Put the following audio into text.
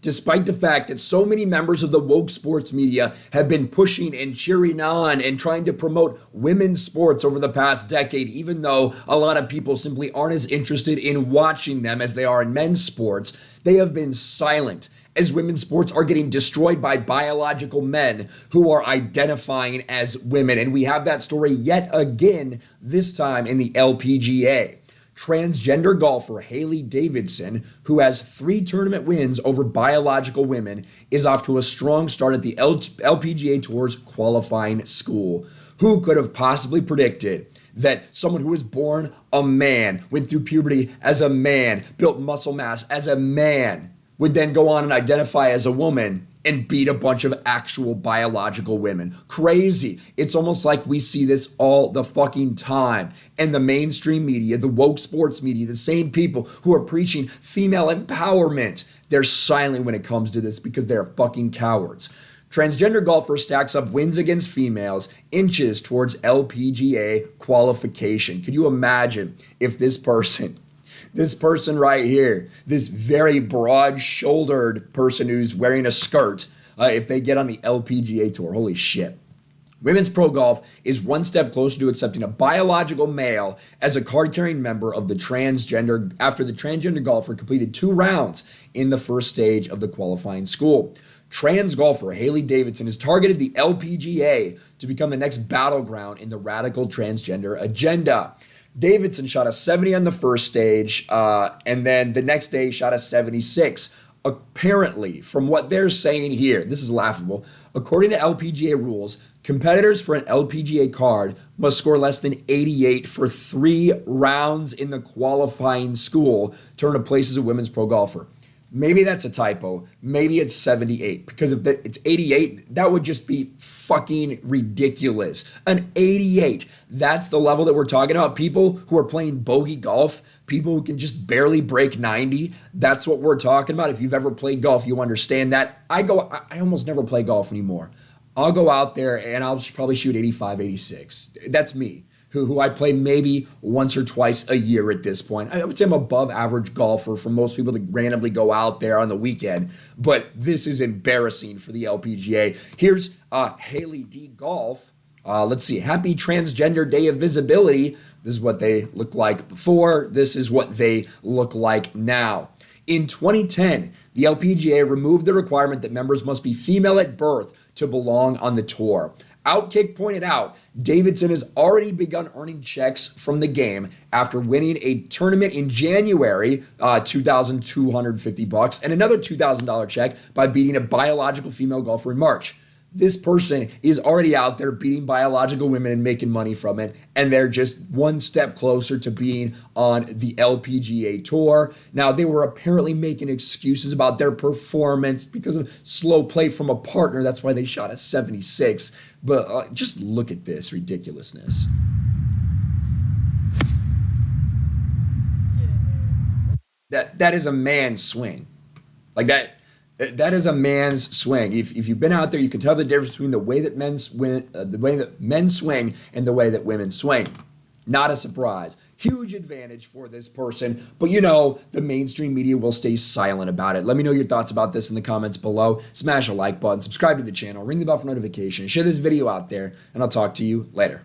despite the fact that so many members of the woke sports media have been pushing and cheering on and trying to promote women's sports over the past decade, even though a lot of people simply aren't as interested in watching them as they are in men's sports, they have been silent as women's sports are getting destroyed by biological men who are identifying as women. And we have that story yet again, this time in the LPGA. Transgender golfer Haley Davidson, who has 3 tournament wins over biological women, is off to a strong start at the LPGA Tour's qualifying school. Who could have possibly predicted that someone who was born a man, went through puberty as a man, built muscle mass as a man, would then go on and identify as a woman and beat a bunch of actual biological women? Crazy. It's almost like we see this all the fucking time. And the mainstream media, the woke sports media, the same people who are preaching female empowerment, they're silent when it comes to this because they're fucking cowards. Transgender golfer stacks up wins against females, inches towards LPGA qualification. Could you imagine if this person right here, this very broad-shouldered person who's wearing a skirt, if they get on the LPGA Tour? Holy shit. Women's pro golf is one step closer to accepting a biological male as a card-carrying member of the transgender after the transgender golfer completed 2 rounds in the first stage of the qualifying school. Trans golfer Haley Davidson has targeted the LPGA to become the next battleground in the radical transgender agenda. Davidson shot a 70 on the first stage, and then the next day shot a 76. Apparently, from what they're saying here, this is laughable. According to LPGA rules, competitors for an LPGA card must score less than 88 for 3 rounds in the qualifying school to earn a place as a women's pro golfer. Maybe that's a typo. Maybe it's 78, because if it's 88, that would just be fucking ridiculous. An 88, that's the level that we're talking about. People who are playing bogey golf, people who can just barely break 90, that's what we're talking about. If you've ever played golf, you understand that. I almost never play golf anymore. I'll go out there and I'll probably shoot 85, 86. That's me. Who I play maybe once or twice a year at this point. I would say I'm above average golfer for most people that randomly go out there on the weekend, but this is embarrassing for the LPGA. Here's Haley D. Golf. Let's see, happy Transgender Day of Visibility. This is what they look like before. This is what they look like now. In 2010, the LPGA removed the requirement that members must be female at birth to belong on the tour. Outkick pointed out, Davidson has already begun earning checks from the game after winning a tournament in January, $2,250, and another $2,000 check by beating a biological female golfer in March. This person is already out there beating biological women and making money from it, and they're just one step closer to being on the LPGA Tour. Now, they were apparently making excuses about their performance because of slow play from a partner. That's why they shot a 76. But just look at this ridiculousness. That is a man's swing. Like that. That is a man's swing. If you've been out there, you can tell the difference between the way that men swing and the way that women swing. Not a surprise. Huge advantage for this person, but the mainstream media will stay silent about it. Let me know your thoughts about this in the comments below. Smash a like button, subscribe to the channel, ring the bell for notifications, share this video out there, and I'll talk to you later.